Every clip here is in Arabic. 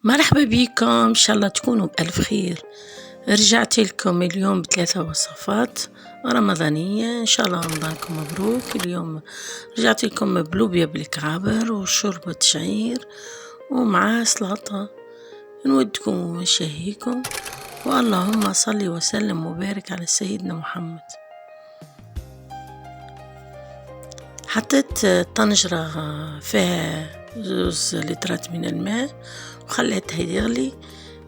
مرحبا بكم، إن شاء الله تكونوا بألف خير. رجعت لكم اليوم ب3 وصفات رمضانية، إن شاء الله رمضانكم مبروك. اليوم رجعت لكم بلوبيا بالكعابر وشوربة شعير ومعاه سلطة. نودكم ونشهيكم، واللهم صل وسلم وبارك على سيدنا محمد. حطيت طنجرة فيها 2 لترات من الماء وخليتها يغلي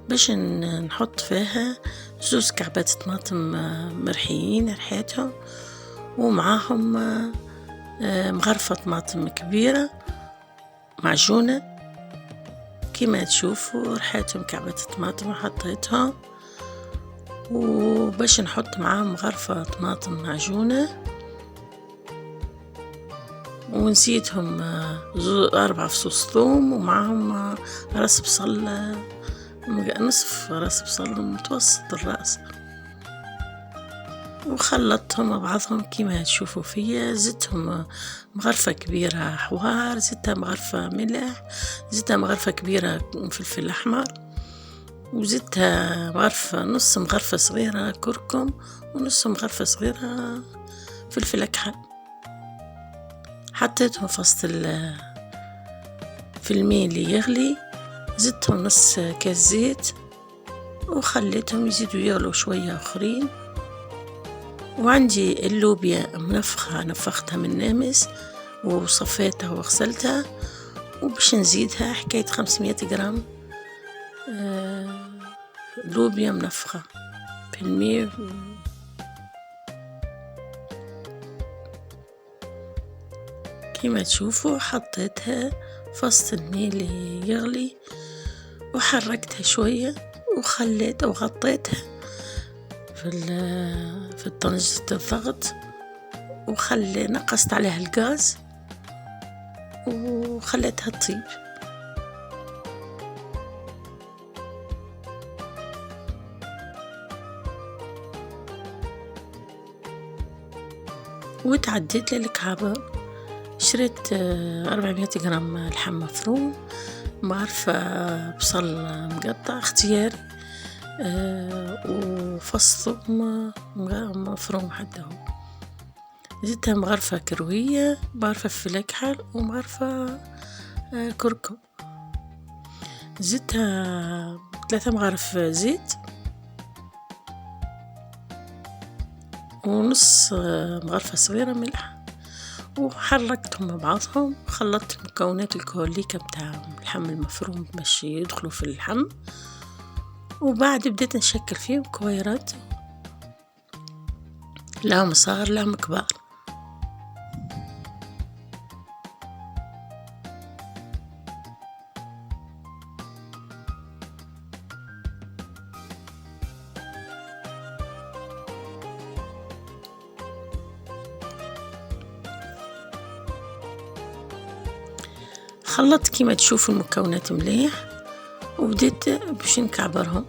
باش نحط فيها 2 كعبات طماطم مرحيين ريحتهم، ومعاهم مغرفة طماطم كبيرة معجونة كما تشوفوا ريحتهم كعبات الطماطم حطيتها، وباش نحط معاهم مغرفة طماطم معجونة، ونسيتهم 4 فصوص ثوم، ومعهم راس بصل، نصف راس بصل متوسط الراس، وخلطتهم مع بعضهم كما تشوفوا فيا. زدتهم مغرفة كبيرة حوار، زدتها مغرفة ملح، زدتها مغرفة كبيرة فلفل أحمر، وزدتها نص مغرفة صغيرة كركم، ونص مغرفة صغيرة فلفل أكحل. حطيتهم في الماء اللي يغلي، زدتهم نص كاس زيت وخليتهم يزيدوا يغلوا شوية آخرين. وعندي اللوبيا منفخة، نفختها من نامس وصفيتها وغسلتها، وباش نزيدها حكاية 500 جرام لوبيا منفخة في الماء. كما تشوفوا حطيتها في الماء اللي يغلي، وحركتها شوية وخليتها وغطيتها في طنجرة الضغط، نقصت عليها الغاز وخليتها تطيب. وتعديت للكعبة، شريت 400 جرام لحم مفروم، مغرفة بصل مقطع اختياري، وفص ثوم مفروم حده، زدتها مغرفة كروية، مغرفة فلفل أكحل، ومغرفة كركم. زدتها 3 مغارف زيت، ونص مغرفة صغيرة ملح، وحركتهم مع بعضهم. خلطت مكونات الكوليكا بتاع اللحم المفروم باش يدخلوا في اللحم، وبعد بديت نشكل فيهم كويرات، لهم صغار لهم كبار. خلطت كما تشوفوا المكونات مليح، وبديت باش نكعبرهم،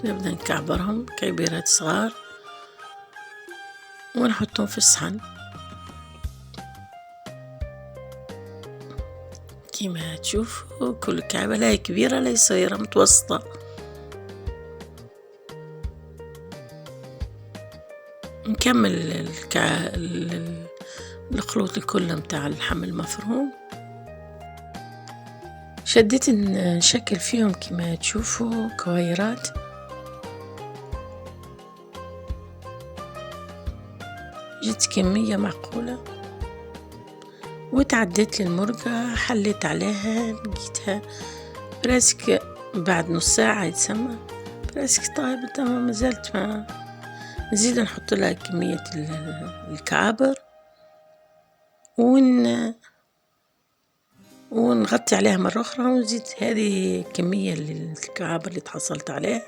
نبدأ نكعبرهم كعبيرات صغار ونحطهم في الصحن كما تشوفوا. كل كعبة لا كبيرة لا صغيرة، متوسطة. نكمل الخلوط الكل متاع اللحم المفروم، شديت نشكل فيهم كما تشوفوا كويرات. جت كمية معقولة، وتعديت للمرقة، حليت عليها، لقيتها براسك بعد نص ساعة يتسمى براسك طيب. تمام، مازالت ما نزيد نحط لها كمية الكعابر ونغطي عليها مرة أخرى، ونزيد هذه كمية الكعابر اللي تحصلت عليها.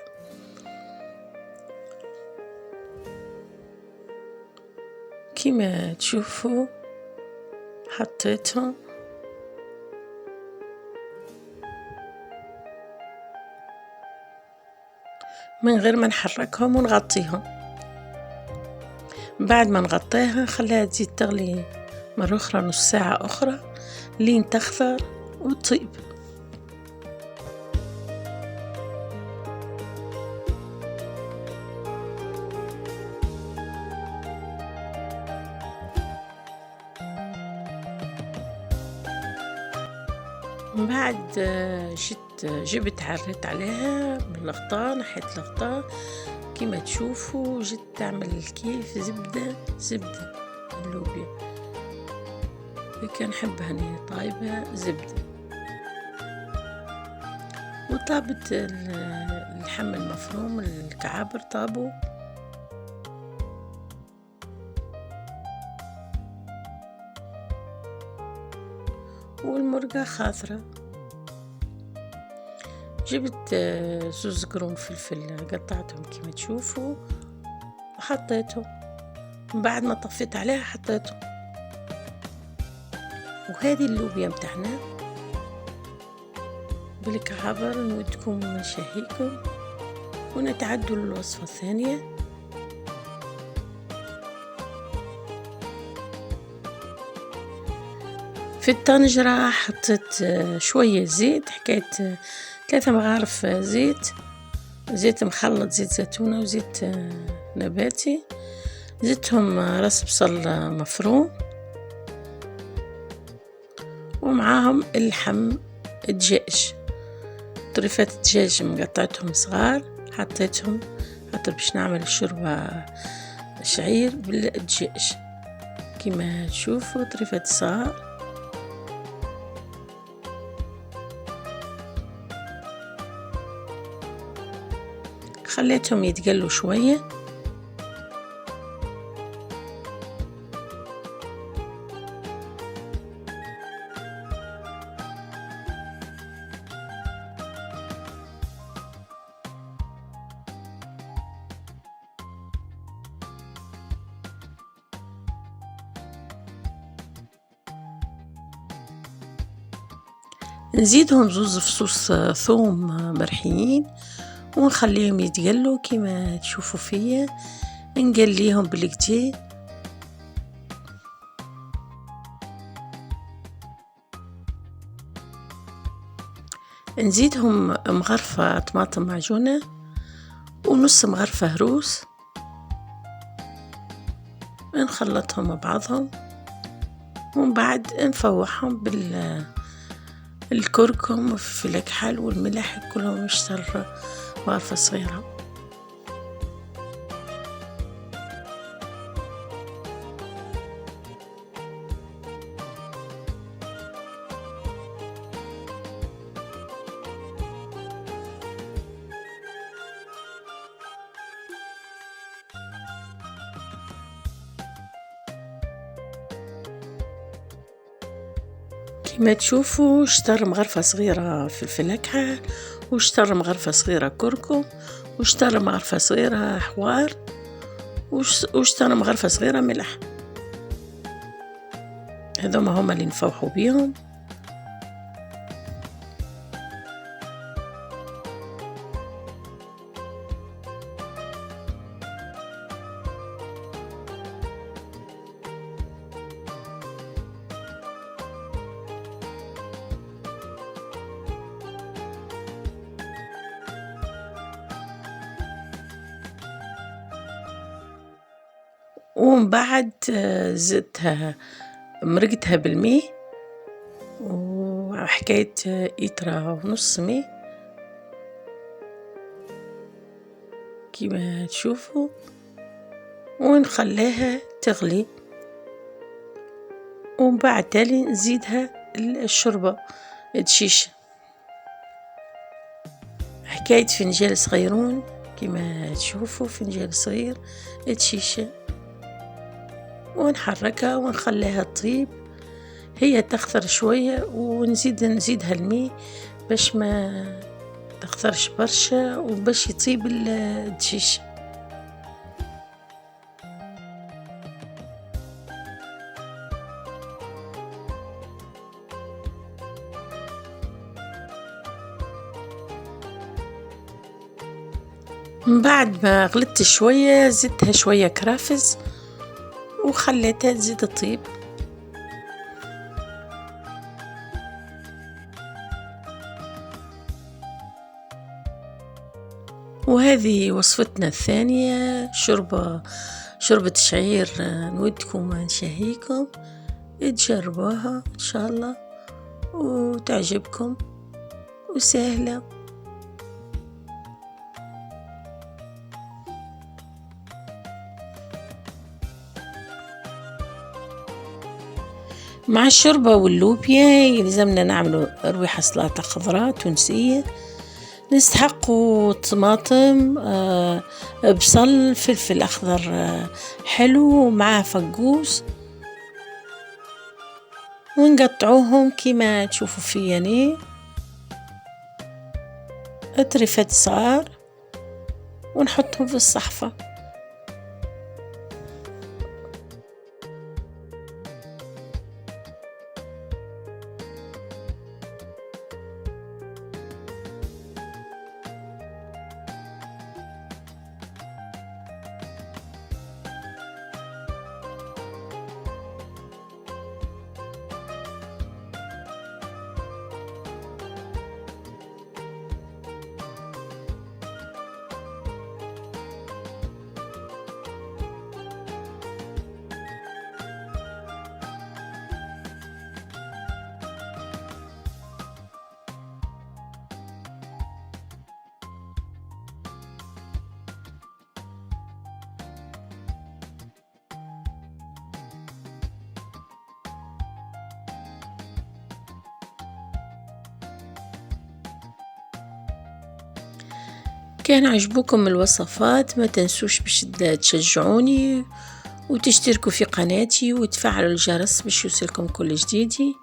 كما تشوفوا حطيتهم من غير ما نحركهم ونغطيهم. بعد ما نغطيها خليها تزيد تغلي مرة أخرى نص ساعة أخرى لين تخضر وتطيب. من بعد جبت عريت عليها من الغطاء، نحيت الغطاء كيما تشوفوا، جيت تعمل كيف زبدة اللوبيا كان نحبها هني طايبة زبدة. وطابت اللحم المفروم، الكعابر طابوا، والمرقة خاضرة. جبت زوز قرون فلفل قطعتهم كيما تشوفوا وحطيتهم، بعد ما طفيت عليها حطيتهم. وهذه اللوبيا متاعنا بالكعابر. نودكم نشهيكم ونتعدوا للوصفة الثانية. في الطنجرة حطيت شوية زيت، حكاية 3 مغارف زيت مخلط، زيت زيتونة وزيت نباتي. زدتهم راس بصل مفروم، ومعاهم اللحم الدجاج، طريفات الدجاج مقطعتهم صغار حطيتهم باش نعمل شوربة شعير بالدجاج كيما تشوفوا، طريفات صغار. خليتهم يتقلوا شوية. نزيدهم 2 فصوص ثوم مرحيين ونخليهم يتقلوا كيما تشوفوا فيا، نقليهم بالكدا. نزيدهم مغرفة طماطم معجونة ونص مغرفة هروس، نخلطهم مع بعضهم، ومن بعد نفوحهم بالكركم وفلفل الكحل والملح كلهم يشتر مغرفة صغيرة. كما تشوفوا شطر مغرفة صغيرة فلفل أكحل، وشطر مغرفة صغيرة كركم، وشطر مغرفة صغيرة حوار، وشطر مغرفة صغيرة ملح. هذوما هما اللي نفوحوا بيهم. ومن بعد زدتها مرقتها بالماء، وحكاية إترا ونص ماء كما تشوفوا، ونخليها تغلي. ومن بعد تالي نزيدها الشوربة دشيشة، حكاية فنجان صغيرون كما تشوفوا، فنجان صغير دشيشة، ونحركها ونخليها تطيب. هي تخثر شوية نزيدها الماء باش ما تخثرش برشا وباش يطيب الدشيش. من بعد ما غلت شوية زدتها شوية كرافز وخليتها تزيد تطيب. وهذه وصفتنا الثانية، شوربة شعير. نودكم نشهيكم تجربوها إن شاء الله، وتعجبكم وسهلة. مع الشوربة واللوبيا يلزمنا نعملوا أروحة سلطة خضراء تونسية، نستحقوا طماطم، بصل، فلفل أخضر حلو، معاه فقوس، ونقطعوهم كيما تشوفوا فيني أطرفة صغار ونحطهم في الصحفة. كان عجبوكم الوصفات ما تنسوش باش تشجعوني وتشتركوا في قناتي وتفعلوا الجرس باش يوصلكم كل جديدي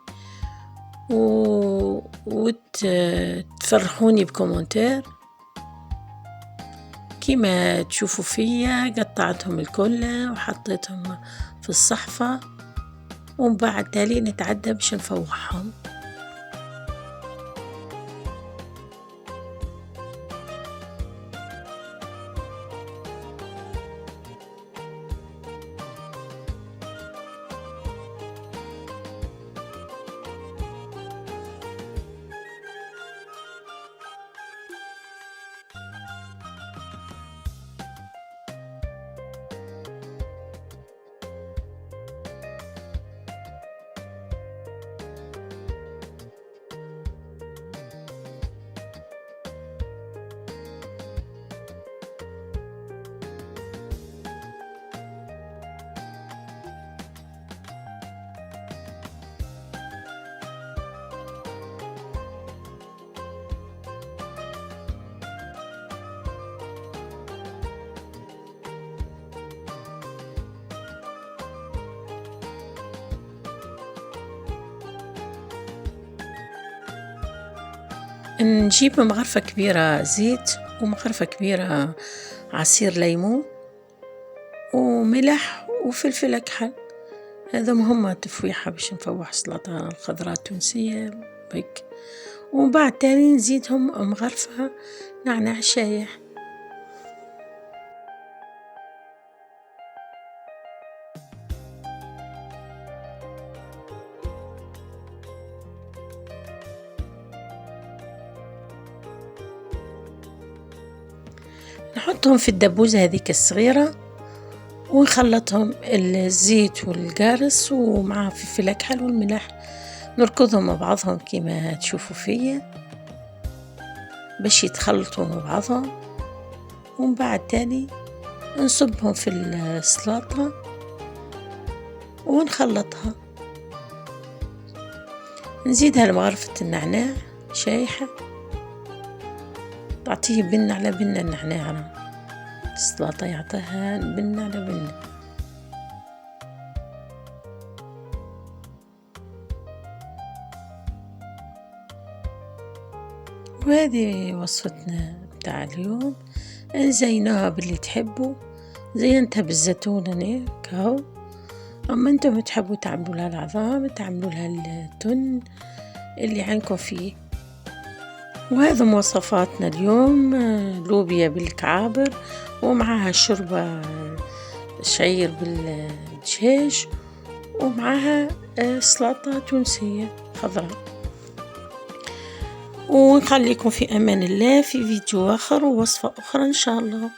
وتفرحوني بكومنتير. كيما تشوفوا فيا قطعتهم الكل وحطيتهم في الصحفة، ومن بعد تالي نتعدى باش نفوحهم. نجيب مغرفة كبيرة زيت ومغرفة كبيرة عصير ليمون وملح وفلفل أكحل، هذا مهمة تفويحة باش نفوح سلطة الخضراء التونسية بك. ومن بعد تاني نزيدهم مغرفة نعناع شايح. نحطهم في الدبوزة هذيك الصغيرة ونخلطهم الزيت والقارص ومع فلفل أكحل والملح، نركضهم مع بعضهم كما تشوفوا فيا باش يتخلطوا مع بعضهم. ومن بعد تاني نصبهم في السلطة ونخلطها، نزيدها لمغرفة النعناع شايحة تعطيه بنة على بنة. النعناع السلطة يعطيها بنة على بنة. وهذه وصفتنا بتاع اليوم، نزينوها باللي تحبوا، زينتها بالزيتون أنا كاو، أما انتم تحبوا تعملوا لها العظام تعملوا لها التن اللي عندكم فيه. وهذا مواصفاتنا اليوم، لوبيا بالكعابر ومعها شوربة شعير بالدجاج ومعها سلطة تونسية خضراء. ونخليكم في أمان الله في فيديو آخر ووصفة أخرى إن شاء الله.